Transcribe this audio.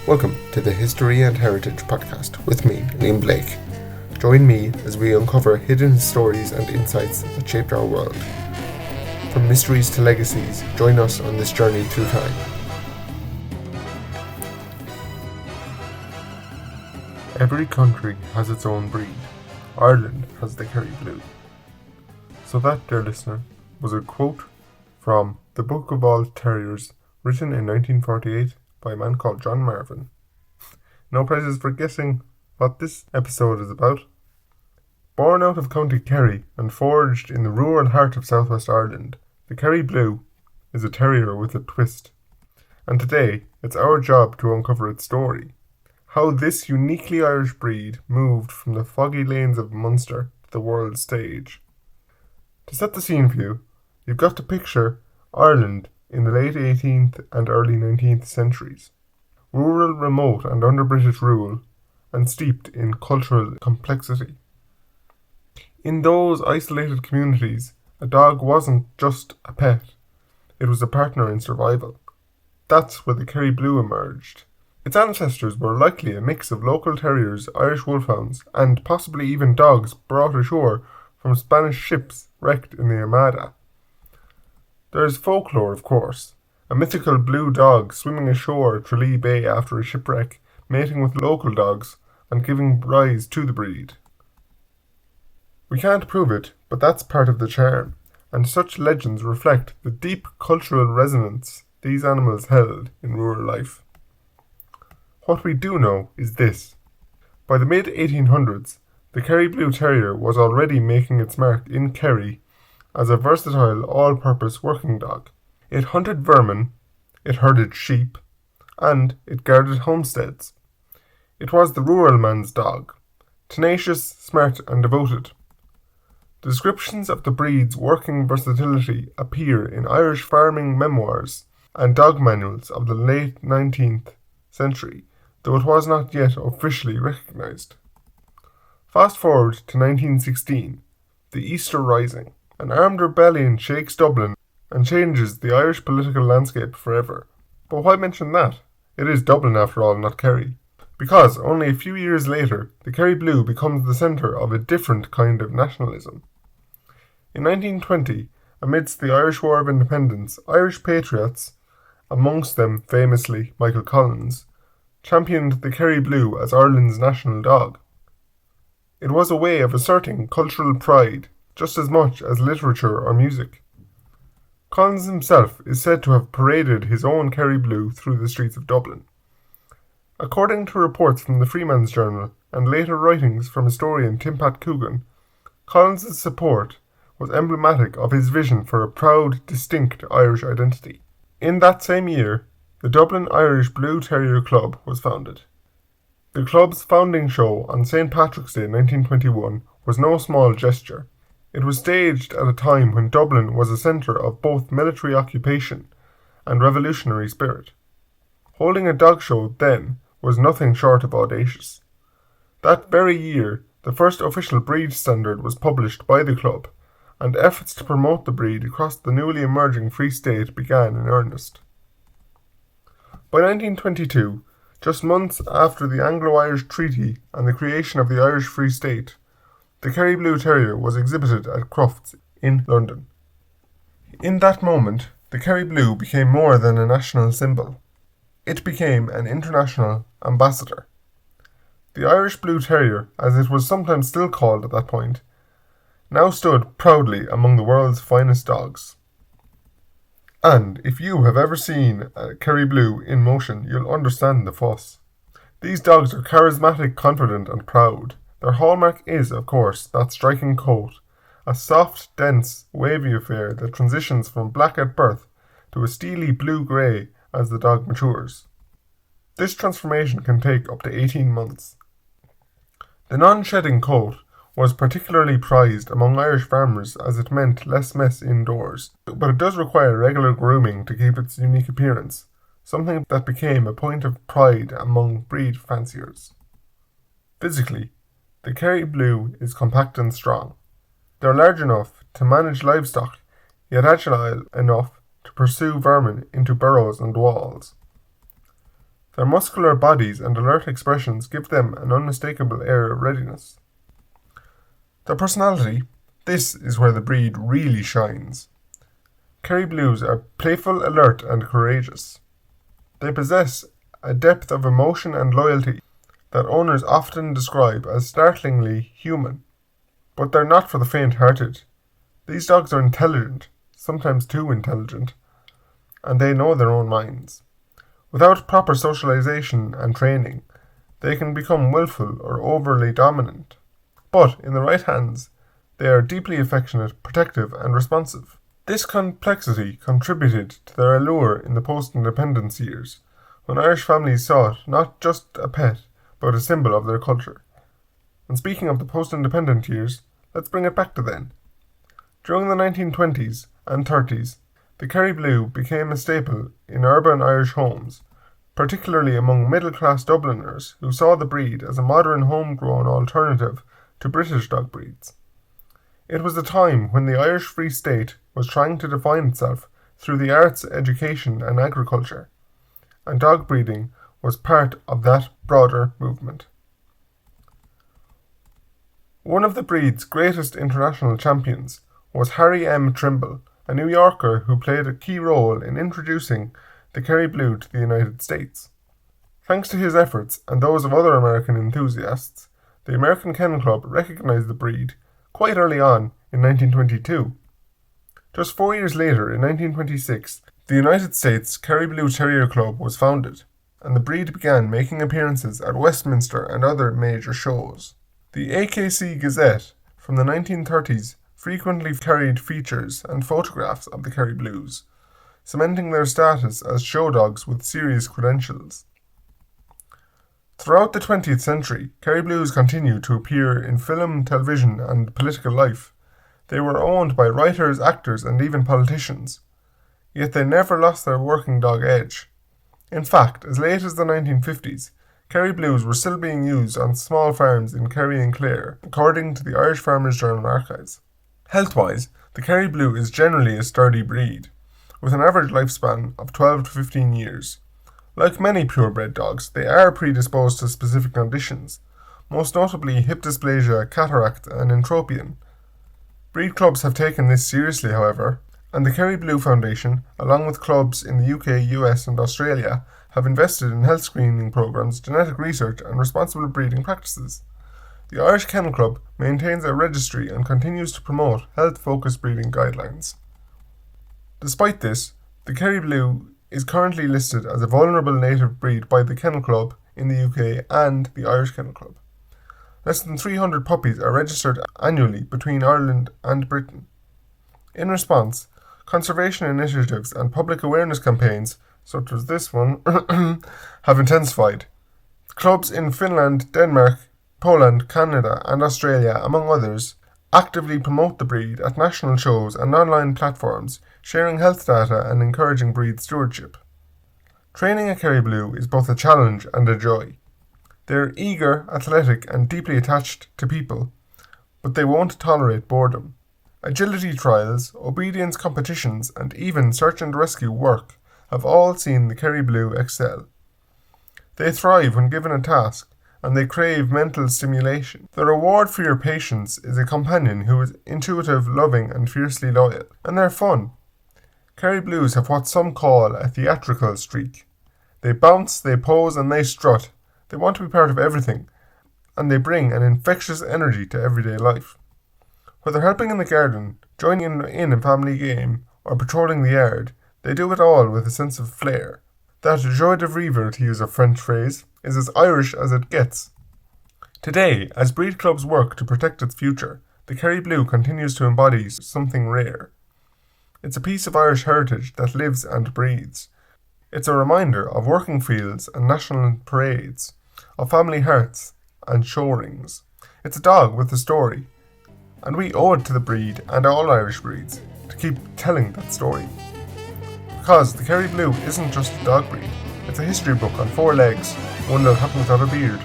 Welcome to the History and Heritage podcast with me, Liam Blake. Join me as we uncover hidden stories and insights that shaped our world. From mysteries to legacies, join us on this journey through time. Every country has its own breed. Ireland has the Kerry Blue. So that, dear listener, was a quote from the Book of All Terriers, written in 1948 by a man called John Marvin. No prizes for guessing what this episode is about. Born out of County Kerry and forged in the rural heart of southwest Ireland, the Kerry Blue is a terrier with a twist. And today, it's our job to uncover its story. How this uniquely Irish breed moved from the foggy lanes of Munster to the world stage. To set the scene for you, you've got to picture Ireland in the late 18th and early 19th centuries. Rural, remote and under British rule, and steeped in cultural complexity. In those isolated communities, a dog wasn't just a pet, it was a partner in survival. That's where the Kerry Blue emerged. Its ancestors were likely a mix of local terriers, Irish wolfhounds, and possibly even dogs brought ashore from Spanish ships wrecked in the Armada. There is folklore, of course. A mythical blue dog swimming ashore at Tralee Bay after a shipwreck, mating with local dogs, and giving rise to the breed. We can't prove it, but that's part of the charm, and such legends reflect the deep cultural resonance these animals held in rural life. What we do know is this. By the mid-1800s, the Kerry Blue Terrier was already making its mark in Kerry as a versatile, all-purpose working dog. It hunted vermin, it herded sheep, and it guarded homesteads. It was the rural man's dog, tenacious, smart and devoted. Descriptions of the breed's working versatility appear in Irish farming memoirs and dog manuals of the late 19th century, though it was not yet officially recognised. Fast forward to 1916, the Easter Rising. An armed rebellion shakes Dublin and changes the Irish political landscape forever. But why mention that? It is Dublin after all, not Kerry. Because only a few years later, the Kerry Blue becomes the centre of a different kind of nationalism. In 1920, amidst the Irish War of Independence, Irish patriots, amongst them famously Michael Collins, championed the Kerry Blue as Ireland's national dog. It was a way of asserting cultural pride just as much as literature or music. Collins himself is said to have paraded his own Kerry Blue through the streets of Dublin. According to reports from the Freeman's Journal and later writings from historian Tim Pat Coogan, Collins's support was emblematic of his vision for a proud, distinct Irish identity. In that same year, the Dublin Irish Blue Terrier Club was founded. The club's founding show on St. Patrick's Day 1921 was no small gesture. It was staged at a time when Dublin was a centre of both military occupation and revolutionary spirit. Holding a dog show then was nothing short of audacious. That very year, the first official breed standard was published by the club, and efforts to promote the breed across the newly emerging Free State began in earnest. By 1922, just months after the Anglo-Irish Treaty and the creation of the Irish Free State, the Kerry Blue Terrier was exhibited at Crufts in London. In that moment, the Kerry Blue became more than a national symbol. It became an international ambassador. The Irish Blue Terrier, as it was sometimes still called at that point, now stood proudly among the world's finest dogs. And if you have ever seen a Kerry Blue in motion, you'll understand the fuss. These dogs are charismatic, confident and proud. Their hallmark is, of course, that striking coat, a soft, dense, wavy affair that transitions from black at birth to a steely blue-grey as the dog matures. This transformation can take up to 18 months. The non-shedding coat was particularly prized among Irish farmers as it meant less mess indoors, but it does require regular grooming to keep its unique appearance, something that became a point of pride among breed fanciers. Physically, the Kerry Blue is compact and strong. They're large enough to manage livestock, yet agile enough to pursue vermin into burrows and walls. Their muscular bodies and alert expressions give them an unmistakable air of readiness. Their personality, this is where the breed really shines. Kerry Blues are playful, alert, and courageous. They possess a depth of emotion and loyalty that owners often describe as startlingly human. But they're not for the faint-hearted. These dogs are intelligent, sometimes too intelligent, and they know their own minds. Without proper socialization and training, they can become willful or overly dominant. But in the right hands, they are deeply affectionate, protective, and responsive. This complexity contributed to their allure in the post-independence years, when Irish families saw it not just a pet, but a symbol of their culture. And speaking of the post-independent years, let's bring it back to then. During the 1920s and 30s, the Kerry Blue became a staple in urban Irish homes, particularly among middle-class Dubliners who saw the breed as a modern homegrown alternative to British dog breeds. It was a time when the Irish Free State was trying to define itself through the arts, education and agriculture, and dog breeding was part of that broader movement. One of the breed's greatest international champions was Harry M. Trimble, a New Yorker who played a key role in introducing the Kerry Blue to the United States. Thanks to his efforts and those of other American enthusiasts, the American Kennel Club recognized the breed quite early on in 1922. Just 4 years later, in 1926, the United States Kerry Blue Terrier Club was founded, and the breed began making appearances at Westminster and other major shows. The AKC Gazette from the 1930s frequently carried features and photographs of the Kerry Blues, cementing their status as show dogs with serious credentials. Throughout the 20th century, Kerry Blues continued to appear in film, television, and political life. They were owned by writers, actors, and even politicians, yet they never lost their working dog edge. In fact, as late as the 1950s, Kerry Blues were still being used on small farms in Kerry and Clare, according to the Irish Farmers Journal archives. Health-wise, the Kerry Blue is generally a sturdy breed, with an average lifespan of 12 to 15 years. Like many purebred dogs, they are predisposed to specific conditions, most notably hip dysplasia, cataract, and entropion. Breed clubs have taken this seriously, however, and the Kerry Blue Foundation, along with clubs in the UK, US, and Australia, have invested in health screening programs, genetic research, and responsible breeding practices. The Irish Kennel Club maintains a registry and continues to promote health-focused breeding guidelines. Despite this, the Kerry Blue is currently listed as a vulnerable native breed by the Kennel Club in the UK and the Irish Kennel Club. Less than 300 puppies are registered annually between Ireland and Britain. In response, conservation initiatives and public awareness campaigns, such as this one, have intensified. Clubs in Finland, Denmark, Poland, Canada, and Australia, among others, actively promote the breed at national shows and online platforms, sharing health data and encouraging breed stewardship. Training a Kerry Blue is both a challenge and a joy. They are eager, athletic, and deeply attached to people, but they won't tolerate boredom. Agility trials, obedience competitions, and even search and rescue work have all seen the Kerry Blue excel. They thrive when given a task, and they crave mental stimulation. The reward for your patience is a companion who is intuitive, loving, and fiercely loyal, and they're fun. Kerry Blues have what some call a theatrical streak. They bounce, they pose, and they strut. They want to be part of everything, and they bring an infectious energy to everyday life. Whether helping in the garden, joining in a family game, or patrolling the yard, they do it all with a sense of flair. That joie de vivre, to use a French phrase, is as Irish as it gets. Today, as breed clubs work to protect its future, the Kerry Blue continues to embody something rare. It's a piece of Irish heritage that lives and breathes. It's a reminder of working fields and national parades, of family hearts and show rings. It's a dog with a story, and we owe it to the breed and all Irish breeds to keep telling that story. Because the Kerry Blue isn't just a dog breed, it's a history book on 4 legs, one that happens without a beard.